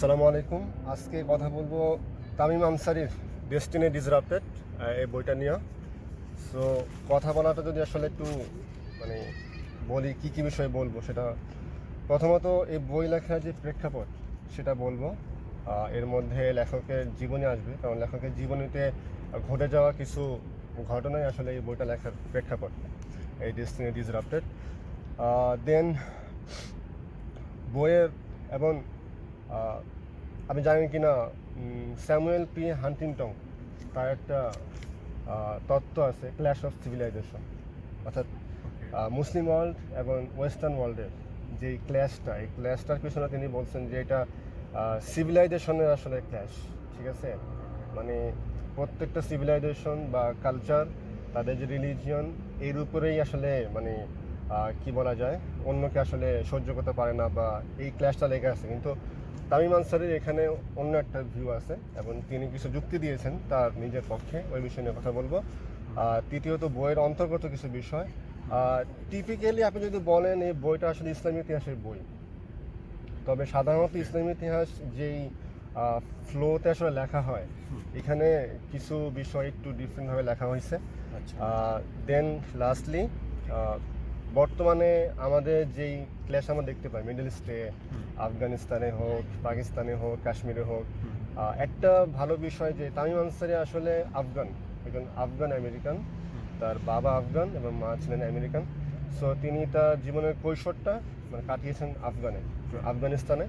আসসালামু আলাইকুম। আজকে কথা বলবো তামিম আনসারির ডেস্টিনি ডিসরাপ্টেড এই বইটা নিয়ে। সো কথা বলাটা যদি আসলে একটু মানে বলি কী বিষয়ে বলবো, সেটা প্রথমত এই বই লেখার যে প্রেক্ষাপট সেটা বলবো। এর মধ্যে লেখকের জীবনী আসবে, কারণ লেখকের জীবনীতে ঘটে যাওয়া কিছু ঘটনাই আসলে এই বইটা লেখার প্রেক্ষাপট, এই ডেস্টিনি ডিসরাপ্টেড। দেন বইয়ের এবং আপনি জানেন কি না, স্যামুয়েল পি হান্টিংটন তার একটা তত্ত্ব আছে, ক্ল্যাশ অফ সিভিলাইজেশন, অর্থাৎ মুসলিম ওয়ার্ল্ড এবং ওয়েস্টার্ন ওয়ার্ল্ডের যে এই ক্ল্যাশটার পিছনে তিনি বলছেন যে এটা সিভিলাইজেশনের আসলে ক্ল্যাশ। ঠিক আছে, মানে প্রত্যেকটা সিভিলাইজেশন বা কালচার, তাদের যে রিলিজিয়ন, এর উপরেই আসলে মানে কি বলা যায়, অন্যকে আসলে সহ্য করতে পারে না, বা এই ক্ল্যাশটা লেগে আছে। কিন্তু তামিম আনসারির এখানে অন্য একটা ভিউ আছে এবং তিনি কিছু যুক্তি দিয়েছেন তার নিজের পক্ষে, ওই বিষয় নিয়ে কথা বলবো। তৃতীয়ত বইয়ের অন্তর্গত কিছু বিষয়। টিপিক্যালি আপনি যদি বলেন এই বইটা আসলে ইসলামী ইতিহাসের বই, তবে সাধারণত ইসলামী ইতিহাস যেই ফ্লোতে আসলে লেখা হয়, এখানে কিছু বিষয় একটু ডিফারেন্টভাবে লেখা হয়েছে। দেন লাস্টলি বর্তমানে আমাদের যেই ক্ল্যাশ আমরা দেখতে পাই মিডল ইস্টে, আফগানিস্তানে হোক, পাকিস্তানে হোক, কাশ্মীরে হোক, একটা ভালো বিষয় যে তামিম আনসারি আসলে একজন আফগান আমেরিকান। তার বাবা আফগান এবং মা ছিলেন আমেরিকান। সো তিনি তার জীবনের কৈশোরটা মানে কাটিয়েছেন আফগানিস্তানে।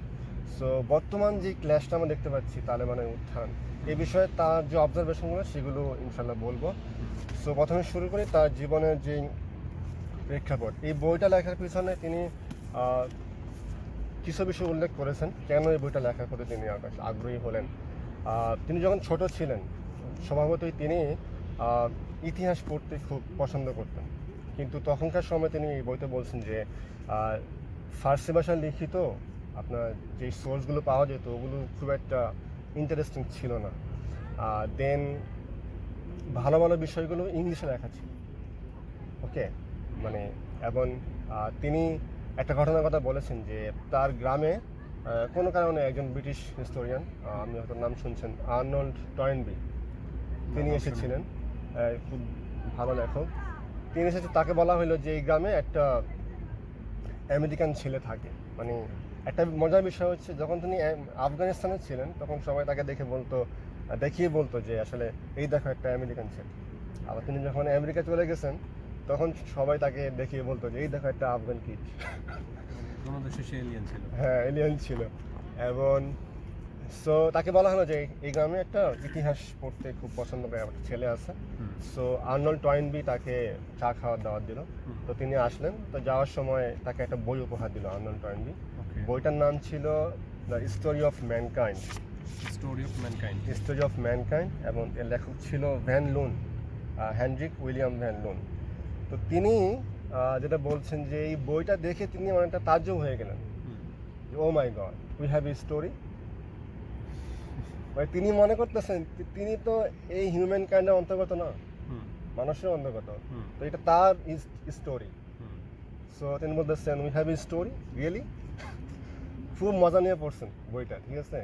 সো বর্তমান যে ক্ল্যাশটা আমরা দেখতে পাচ্ছি, তালেবানের উত্থান, এই বিষয়ে তার যে অবজারভেশনগুলো সেগুলো ইনশাল্লাহ বলবো। সো প্রথমে শুরু করি তার জীবনের যে প্রেক্ষাপট। এই বইটা লেখার পিছনে তিনি কিছু বিষয় উল্লেখ করেছেন কেন এই বইটা লেখা করে তিনি আগ্রহী হলেন। তিনি যখন ছোট ছিলেন, স্বভাবতই তিনি ইতিহাস পড়তে খুব পছন্দ করতেন, কিন্তু তখনকার সময় তিনি এই বইতে বলছেন যে ফার্সি ভাষায় লিখিত আপনার যে সোর্সগুলো পাওয়া যেত ওগুলো খুব একটা ইন্টারেস্টিং ছিল না। দেন ভালো ভালো বিষয়গুলো ইংলিশে লেখা ছিল। ওকে, মানে এবং তিনি একটা ঘটনার কথা বলেছেন যে তার গ্রামে কোনো কারণে একজন ব্রিটিশ হিস্টোরিয়ান, আপনি হয়তো নাম শুনছেন, আর্নল্ড টয়েনবি, তিনি এসেছিলেন। খুব ভালো লেখক। তিনি এসেছে, তাকে বলা হলো যে এই গ্রামে একটা আমেরিকান ছেলে থাকে। মানে একটা মজার বিষয় হচ্ছে, যখন তিনি আফগানিস্তানে ছিলেন তখন সবাই তাকে দেখিয়ে বলতো যে আসলে এই দেখো একটা আমেরিকান ছেলে। আবার তিনি যখন আমেরিকা চলে গেছেন তখন সবাই তাকে দেখিয়ে বলতো যে এই দেখো একটা আফগান কিড। হ্যাঁ, এলিয়ান ছিল। এবং সো তাকে বলা হলো যে এই গ্রামে একটা ইতিহাস পড়তে খুব পছন্দ করে একটা ছেলে আছে। সো আর্নল্ড টয়েনবি তাকে চা খাওয়ার দাওয়াত দিল। তো তিনি আসলেন, তো যাওয়ার সময় তাকে একটা বই উপহার দিল আর্নল্ড টয়েনবি। বইটার নাম ছিল দ্য স্টোরি অফ ম্যানকাইন্ড। এবং এর লেখক ছিল ভ্যান লুন, হেনরিক উইলিয়াম ভ্যান লুন। তো তিনি যেটা বলছেন যে এই বইটা দেখে তিনি অনেকটা তাজ্জব হয়ে গেলেন, oh my God, we have a story. মানে তিনি মনে করতেছেন তিনি তো এই হিউম্যান কাইন্ডের অন্তর্গত না, মানুষের অন্তর্গত, তো এটা তার স্টোরি। সো তিনি বলতেছেন we have a story, really. খুব মজা নিয়ে পড়ছেন বইটা, ঠিক আছে।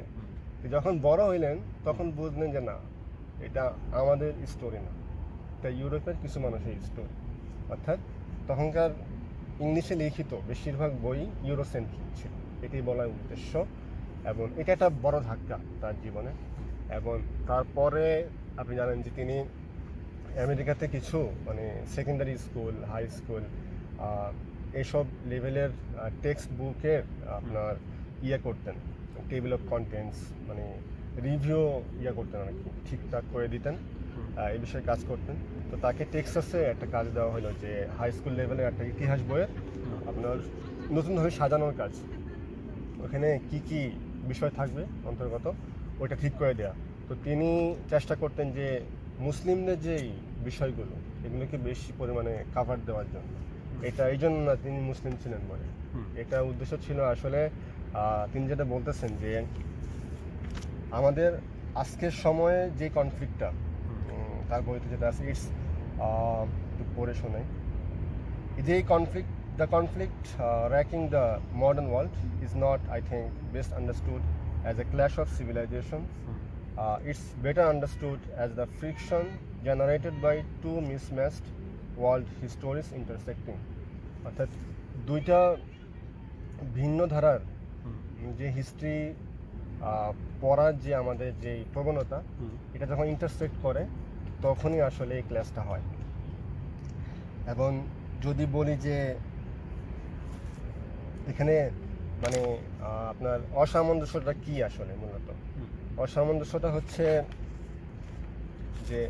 যখন বড় হইলেন তখন বুঝলেন যে না, এটা আমাদের স্টোরি না, এটা ইউরোপের কিছু মানুষের স্টোরি। অর্থাৎ তখনকার ইংলিশে লিখিত বেশিরভাগ বই ইউরোসেন্ট্রিক ছিল, এটাই বলার উদ্দেশ্য। এবং এটা একটা বড় ধাক্কা তার জীবনে। এবং তারপরে আপনি জানেন যে তিনি আমেরিকাতে কিছু মানে সেকেন্ডারি স্কুল, হাই স্কুল, এইসব লেভেলের টেক্সট বুকের আপনার করতেন, টেবিল অফ কন্টেন্টস, মানে রিভিউ করতেন আর কি, ঠিকঠাক করে দিতেন, এই বিষয়ে কাজ করতেন। তো তাকে টেক্সাসে একটা কাজ দেওয়া হলো যে হাই স্কুল লেভেলের একটা ইতিহাস বইয়ের আপনার নতুনভাবে সাজানোর কাজ। ওখানে কি কি বিষয় থাকবে অন্তর্গত ওইটা ঠিক করে দেওয়া। তো তিনি চেষ্টা করতেন যে মুসলিমদের যেই বিষয়গুলো এগুলোকে বেশি পরিমাণে কাভার দেওয়ার জন্য। এটা এই জন্য না তিনি মুসলিম ছিলেন বলে, এটা উদ্দেশ্য ছিল আসলে তিনি যেটা বলতেছেন যে আমাদের আজকের সময়ে যে কনফ্লিক্টটা, তার বইতে যেটা আছে, ইটস একটু পড়ে শোনাই, যেই the conflict racking the modern world is not, I think, best understood as a clash of civilizations. It's better understood as the friction generated by two mismatched world histories intersecting. অর্থাৎ দুইটা ভিন্ন ধারার যে history পড়ার যে আমাদের যে প্রবণতা, এটা যখন ইন্টারসেক্ট করে তখনই আসলে এই ক্লাসটা হয়। এবং যদি বলি যে এখানে মানে আপনার অসামঞ্জস্যটা কি আসলে, মূলত অসামঞ্জস্যটা হচ্ছে যে,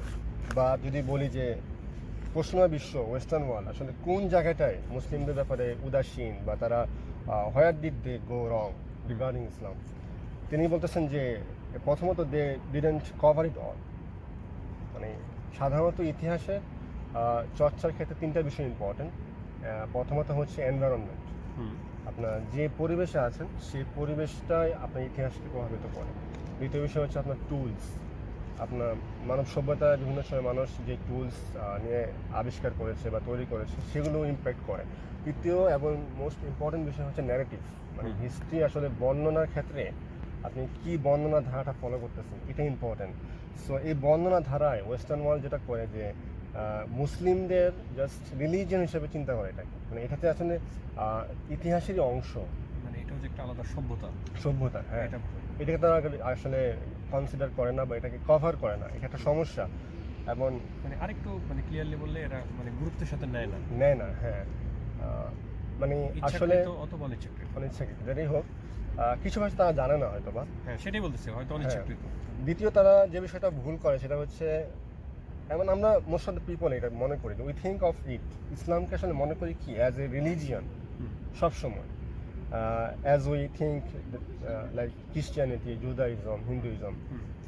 বা যদি বলি যে পশ্চিমা বিশ্ব, ওয়েস্টার্ন ওয়ার্ল্ড আসলে কোন জায়গাটায় মুসলিমদের ব্যাপারে উদাসীন, বা তারা where did they go wrong regarding ইসলাম। তিনি বলতেছেন যে প্রথমত দে ডিডন্ট কভার ইট অল। মানে সাধারণত ইতিহাসে চর্চার ক্ষেত্রে তিনটা বিষয় ইম্পর্টেন্ট। প্রথমত হচ্ছে এনভায়রনমেন্ট, আপনার যে পরিবেশে আছেন সেই পরিবেশটাই আপনার ইতিহাসকে প্রভাবিত করে। দ্বিতীয় বিষয় হচ্ছে আপনার টুলস, আপনার মানব সভ্যতায় বিভিন্ন সময় মানুষ যে টুলস নিয়ে আবিষ্কার করেছে বা তৈরি করেছে সেগুলো ইম্প্যাক্ট করে। তৃতীয় এবং মোস্ট ইম্পর্টেন্ট বিষয় হচ্ছে ন্যারেটিভ, মানে হিস্ট্রি আসলে বর্ণনার ক্ষেত্রে আপনি কি বর্ণনা ধারাটা ফলো করতেছেন, এটা ইম্পর্টেন্ট। সো এই বর্ণনা ধারায় ওয়েস্টার্ন ওয়ার্ল্ড যেটা করে যে মুসলিমদের জাস্ট রিলিজিয়ন হিসেবে চিন্তা করে এটাকে, মানে এটাতে আসলে ইতিহাসেরই অংশ, মানে এটা হচ্ছে একটা আলাদা সভ্যতা। হ্যাঁ, এটাকে তারা আসলে কনসিডার করে না বা এটাকে কভার করে না, এটা একটা সমস্যা। এবং মানে আরেকটু মানে ক্লিয়ারলি বললে এরা মানে গুরুত্বের সাথে নেয় না। হ্যাঁ, মানে আসলে অথবা অনিচ্ছাকৃত যেটাই হোক, কিছু ভাষা তারা জানে না হয়তো বা, হ্যাঁ সেটাই বলতেছে, হয়তো অনিচ্ছাকৃত। দ্বিতীয় তারা যে বিষয়টা ভুল করে সেটা হচ্ছে, এমন আমরা মোস্ট অফ দ্য পিপল এটা মনে করি, উই থিঙ্ক অফ ইট, ইসলামকে আসলে মনে করি কি অ্যাজ এ রিলিজিয়ন সবসময়, as we think like Christianity, Judaism, Hinduism.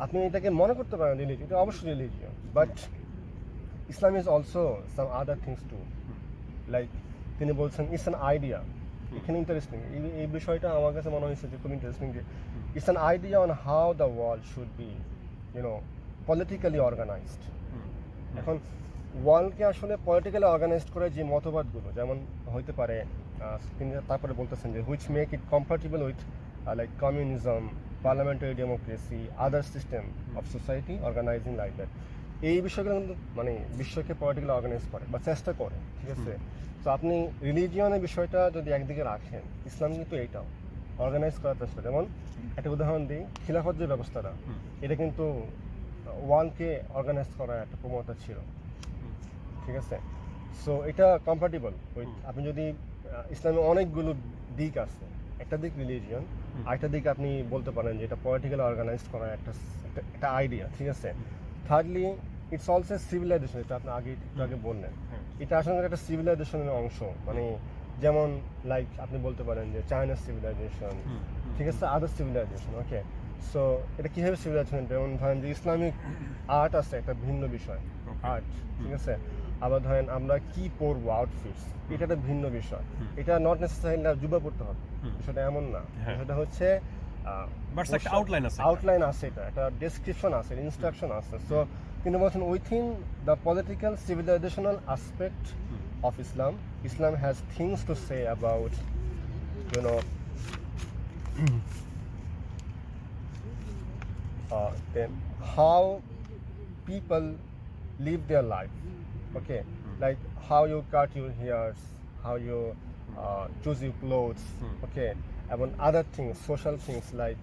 আপনি এটাকে মনে করতে পারেন রিলিজিয়ন, এটা অবশ্যই religion, but Islam is also some other things too. Like তিনি বলছেন ইটস অ্যান আইডিয়া। এখানে ইন্টারেস্টিং এই বিষয়টা আমার কাছে মনে হয়েছে যে খুব ইন্টারেস্টিং, যে it's an idea on how the world should be politically organized. এখন ওয়ার্ল্ডকে আসলে পলিটিক্যালি অর্গানাইজড করে যে মতবাদগুলো যেমন হইতে পারে, তিনি তারপরে বলতেছেন যে which make it compatible with like communism, parliamentary democracy, other system of society organizing like that. এই বিষয়গুলো কিন্তু মানে বিশ্বকে পলিটিক্যালি অর্গানাইজ করে বা চেষ্টা করে, ঠিক আছে। তো আপনি রিলিজিয়নের বিষয়টা যদি একদিকে রাখেন, ইসলাম কিন্তু এইটাও অর্গানাইজ করার চেষ্টা। যেমন একটা উদাহরণ দিই, খিলাফত যে ব্যবস্থাটা, এটা কিন্তু ওয়ার্ল্ডকে অর্গানাইজ করার একটা প্রবণতা ছিল, ঠিক আছে। সো এটা কম্পার্টেবল উইথ, আপনি যদি ইসলামের অনেকগুলো দিক আছে, একটা দিক রিলিজিয়ন, আরেকটা দিক আপনি বলতে পারেন যে এটা পলিটিক্যালি অর্গানাইজ করার একটা আইডিয়া, ঠিক আছে। থার্ডলি ইটস অলসো সিভিলাইজেশন, এটা আপনি আগে বললেন, এটা আসলে একটা সিভিলাইজেশনের অংশ। মানে যেমন লাইক আপনি বলতে পারেন যে চায়না সিভিলাইজেশন, ঠিক আছে, আদার সিভিলাইজেশন। ওকে, সো এটা কীভাবে সিভিলাইজেশন, যেমন ধরেন যে ইসলামিক আর্ট আছে একটা ভিন্ন বিষয়, আর্ট, ঠিক আছে। আবার ধরেন আমরা কি পরবো, আউটফিটস, এটা একটা ভিন্ন বিষয়। এটা নট নেসেসারিলি জুবা পড়তে হবে, সেটা এমন না। সেটা হচ্ছে আউটলাইন আছে, এটা একটা ডেসক্রিপশন আছে, ইনস্ট্রাকশন আছে। সো কিন্তু বলছেন within the political civilisational aspect of Islam, Islam has things to say about, then how people live their life. Okay, like how you cut your hairs, how you choose your clothes. Okay, এবং other things, social things like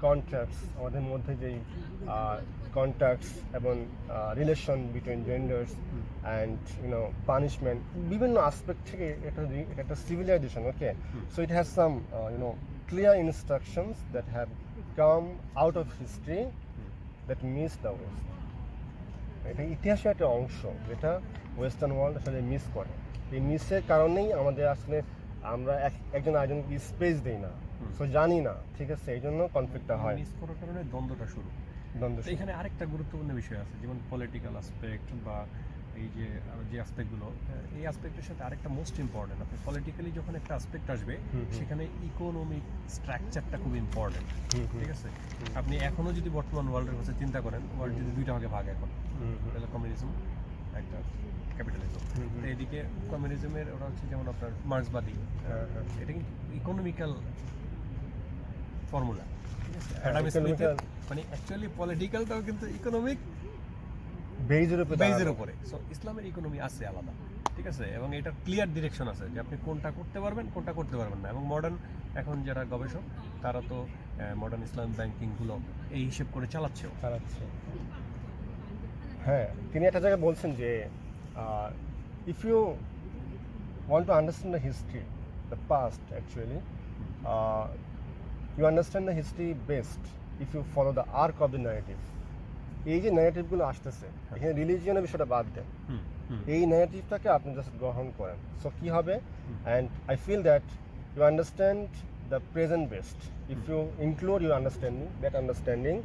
contracts, আমাদের মধ্যে যেই contacts এবং relation between genders and punishment, বিভিন্ন aspect থেকে এটা একটা civilization. Okay, so it has some clear instructions that have come out of history that miss the west. এটা ইতিহাসের একটা অংশ যেটা ওয়েস্টার্ন ওয়ার্ল্ড আসলে মিস করে। এই মিসের কারণেই আমাদের আসলে আমরা একজন আরেকজনকে স্পেস দিই না, সো জানি না, ঠিক আছে, এই জন্য কনফ্লিক্টটা হয়, মিস করার কারণে দ্বন্দ্বটা শুরু। এখানে আরেকটা গুরুত্বপূর্ণ বিষয় আছে, যেমন পলিটিক্যাল অ্যাসপেক্ট বা এই যে অ্যাসপেক্টগুলো, এই অ্যাসপেক্টের সাথে আরেকটা মোস্ট ইম্পর্টেন্ট, আপনি পলিটিক্যালি যখন একটা অ্যাসপেক্ট আসবে সেখানে ইকোনমিক স্ট্রাকচারটা খুব ইম্পর্টেন্ট, ঠিক আছে। আপনি এখনও যদি বর্তমান ওয়ার্ল্ডের কথা চিন্তা করেন, ওয়ার্ল্ড যদি দুইটা ভাগে ভাগ, এখন তাহলে কমিউনিজম, একটা ক্যাপিটালিজম। এদিকে কমিউনিজমের ওরা হচ্ছে যেমন আপনার মার্ক্সবাদী, এটা কিন্তু ইকোনমিক্যাল ফর্মুলা, ঠিক আছে হ্যাঁ, অ্যাডাম economical স্মিথের মানে অ্যাকচুয়ালি পলিটিক্যালটাও কিন্তু ইকোনমিক বেজের উপরে বেজের দাঁড়ানো। উপরে। সো ইসলামের ইকোনমি আছে আলাদা, ঠিক আছে, এবং এটার ক্লিয়ার ডিরেকশন আছে যে আপনি কোনটা করতে পারবেন কোনটা করতে পারবেন না। এবং মডার্ন এখন যারা গবেষক তারা তো মডার্ন ইসলাম ব্যাংকিংগুলো এই হিসেব করে চালাচ্ছেও। চালাচ্ছে। হ্যাঁ, তিনি একটা জায়গায় বলছেন যে if you want to understand the history, the past actually, you understand the history best if you follow the arc of the narrative. এই যে ন্যারেটিভগুলো আসতেছে এখানে রিলিজিয়নের বিষয়টা বাদ দেন, হুম, হুম, এই ন্যারেটিভটাকে আপনি জাস্ট গ্রহণ করেন, সো কি হবে, and I feel that you understand the present best if you include your understanding that understanding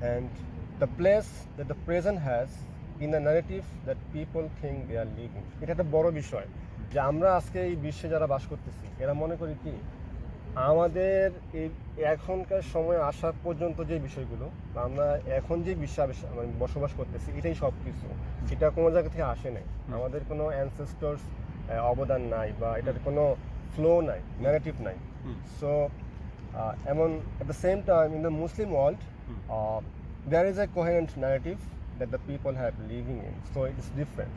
and the place that the present has in the narrative that people think they are living. এটা একটা বড় বিষয় যে আমরা আজকে এই বিশ্বে যারা বাস করতেছি এরা মনে করি কি আমাদের এই এখনকার সময় আসা পর্যন্ত যে বিষয়গুলো বা আমরা এখন যে বিশ্বে মানে বসবাস করতেছি এটাই সব কিছু, এটা কোনো জায়গা থেকে আসে নাই, আমাদের কোনো অ্যানসেস্টরস অবদান নাই বা এটার কোনো ফ্লো নাই, ন্যারেটিভ নাই। সো এমন at the same time in the Muslim world there is a coherent narrative that the people have living in, so it is different.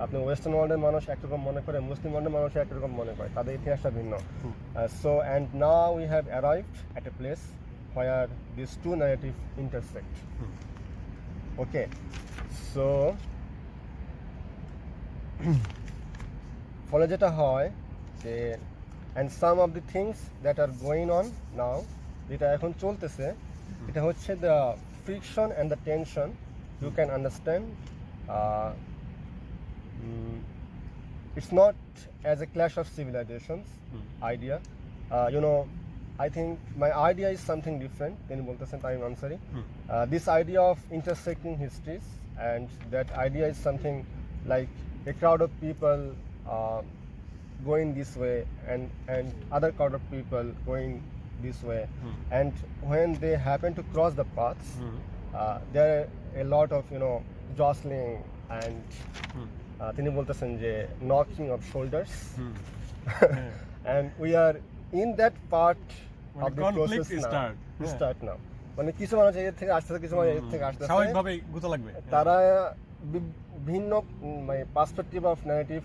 আপনি ওয়েস্টার্ন ওয়ার্ল্ডের মানুষ একরকম মনে করে, মুসলিম ওয়ার্ল্ডের মানুষ একরকম মনে করে, তাদের ইতিহাসটা ভিন্ন। So and now we have arrived at a place where this two narrative intersect. Okay, so ফলে যেটা হয় যে and some of the things that are going on now, যেটা এখন চলতেছে এটা হচ্ছে the friction and the tension you can understand. It's not as a clash of civilizations idea. You know, I think my idea is something different. তিনি বলতেছেন I'm answering. This idea of intersecting histories, and that idea is something like a crowd of people going this way and other crowd of people going this way, and when they happen to cross the paths, there are a lot of jostling and তিনি বলতেছেন যে knocking of shoulders, and we are in that part of the process now. Start now. মানে কিছু মানুষ এর থেকে আসতেছে, কিছু মানুষ এর থেকে আসতেছে, স্বাভাবিকভাবে গুতা লাগবে। তারা ভিন্ন মানে পার্সপেক্টিভ অফ ন্যারেটিভ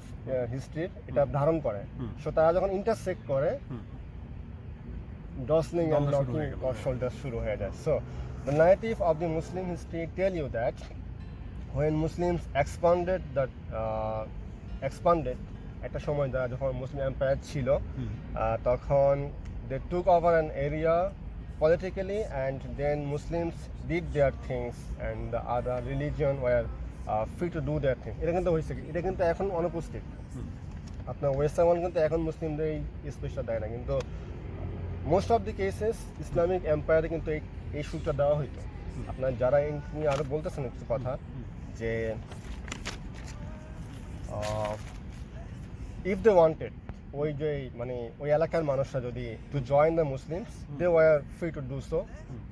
হিস্ট্রির এটা ধারণ করে। সো তারা যখন ইন্টারসেক্ট করে jostling and knocking of shoulders শুরু হয়ে যায়। So the narrative of the Muslim history tell you that when Muslims expanded একটা সময় যখন মুসলিম এম্পায়ার ছিল তখন they took over an area politically, and then Muslims did their things and the other religion were free to do their thing. এটা কিন্তু হয়েছে, এটা কিন্তু এখন অনুপস্থিত। আপনার ওয়েস্টার্ন ওয়ার্ল্ড কিন্তু এখন মুসলিমদের এই স্পেসটা দেয় না, কিন্তু most of the cases Islamic এম্পায়ারে কিন্তু এই সুযোগটা দেওয়া হইতো। আপনার যারা নিয়ে আরো বলতেছেন কিছু কথা যে ইফ দে ওয়ান্টেড, ওই যে মানে ওই এলাকার মানুষরা যদি to join the Muslims, they were free to do so,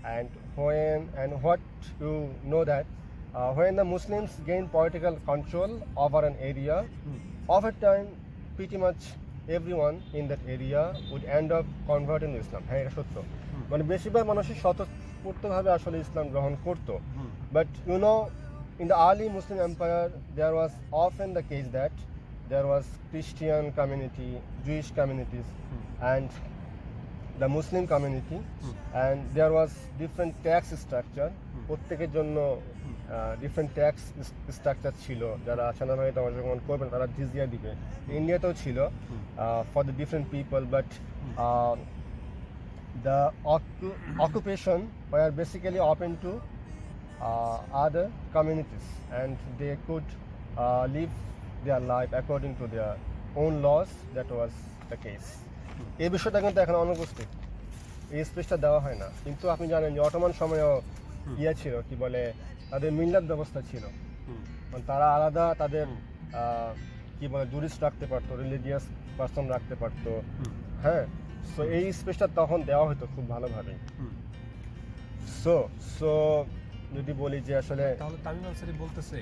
and what you know that when the Muslims gain political control over an area, over time pretty much everyone in that area would end up converting to Islam. হ্যাঁ, এটা সত্য, মানে বেশিরভাগ মানুষই স্বতঃস্ফূর্তভাবে আসলে ইসলাম গ্রহণ করতো। But you know, in the early Muslim empire there was often the case that there was Christian community, Jewish communities, and the Muslim community, and there was different tax structure. প্রত্যেকের জন্য ডিফারেন্ট ট্যাক্স স্ট্রাকচার ছিল, যারা সেনাবাহিনীতে অংশগ্রহণ করবেন তারা জিজিয়া দিবে। ইন্ডিয়াতেও ছিল for the different people, but the occupation were basically open to other communities, and they could live their life according to their own laws. That was the case. এই বিষয়টা কিন্তু এখন অনুপস্থিত, এই স্পেসটা দেওয়া হয় না। কিন্তু আপনি জানেন যে অটোমান সময়েও ইয়ে ছিল, কি বলে, তাদের মিল্লাত ব্যবস্থা ছিল, মানে তারা আলাদা তাদের কি বলে জুরিস্ট রাখতে পারতো, রিলিজিয়াস পার্সন রাখতে পারতো। হ্যাঁ, সো এই স্পেসটা তখন দেওয়া হতো খুব ভালোভাবে। সো যদি বলি যে আসলে তাহলে তামিম আনসারী বলতেছে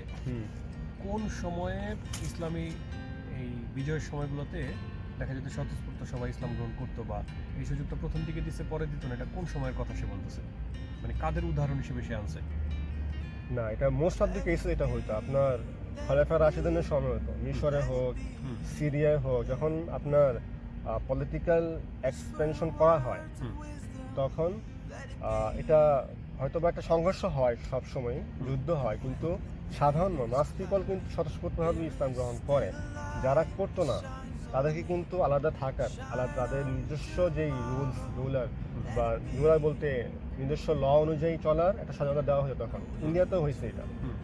কোন সময়ে ইসলামী এই বিজয়ের সময়গুলোতে দেখা যেত স্বতঃস্ফূর্ত সবাই ইসলাম গ্রহণ করতো, বা এই সুযোগটা প্রথম দিকে দিচ্ছে পরে দিত না, এটা কোন সময়ের কথা সে বলতেছে? মানে কাদের উদাহরণ হিসেবে সে আনছে? না, এটা মোস্ট অফ দি কেসে এটা হইতো আপনার খলিফা রাশিদিনের সময় হতো, মিশরে হোক, হুম, সিরিয়ায় হোক, যখন আপনার পলিটিক্যাল এক্সপেনশন করা হয় হুম, তখন এটা হয়তো বা একটা সংঘর্ষ হয়, সব সময় যুদ্ধ হয়, কিন্তু সাধারণ মাস পিপল কিন্তু স্বতঃস্ফূর্তভাবে ইসলাম গ্রহণ করে। যারা করতো না তাদেরকে কিন্তু আলাদা থাকার, আলাদা তাদের নিজস্ব যেই রুলার বা রুলার বলতে নিজস্ব ল অনুযায়ী চলার একটা স্বাধীনতা দেওয়া হতো। তখন ইন্ডিয়াতেও হয়েছে এটা, হুম।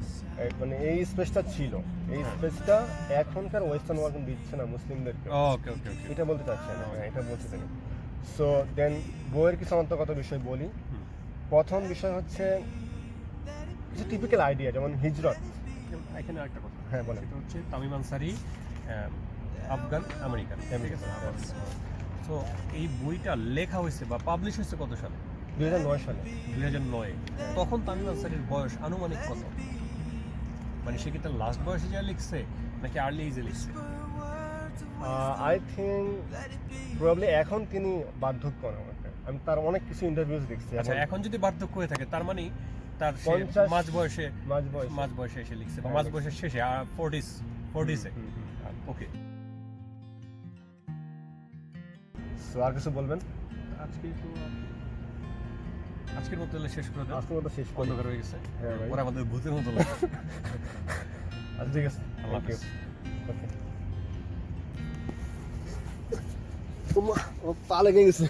মানে এই স্পেসটা ছিল, এই স্পেসটা এখনকার ওয়েস্টার্ন ওয়ার্ল্ড দিচ্ছে না মুসলিমদেরকে। ওকে ওকে ওকে। এটা বলতে চাচ্ছি না, হ্যাঁ, এটা বলতে চাই। সো দেন বইয়ের কিছু অন্তর্গত বিষয় বলি। হুম। প্রথম বিষয় হচ্ছে কিছু টিপিক্যাল আইডিয়া, যেমন হিজরত। এখানে আরেকটা কথা, হ্যাঁ, বলেন। সেটা হচ্ছে তামিম আনসারি আফগান আমেরিকান, ঠিক আছে? তো এই বইটা লেখা হয়েছে বা পাবলিশ হয়েছে কত সালে? 2009 সালে। 2009। তখন তামিম আনসারির বয়স আনুমানিক কত? মানে সে কি তার লাস্ট বয়সে যা লিখছে নাকি আর্লি এজে লিখছে? আই থিঙ্ক প্রবাবলি এখন তিনি বার্ধক্য না আমাকে, আমি তার অনেক কিছু ইন্টারভিউজ দেখছি। আচ্ছা, এখন যদি বার্ধক্য হয়ে থাকে তার মানে তার সে 50 মাঝ বয়সে মাঝ বয়সে এসে লিখছে, বা হ্যাঁ, মাঝ বয়সের শেষে 40s-এ। ওকে। সো আর কিছু বলবেন? আজকের মতো তাহলে শেষ করে দেন, আজকের মতো শেষ করি। অন্ধকার হয়ে গেছে, হ্যাঁ ভাই। পরে আমাদের ভূতের মতো লাগে। আচ্ছা, ঠিক আছে, আল্লাহ থ্যাংক ইউ। হাফেজ। ওকে। ও পা লেগে গেছে।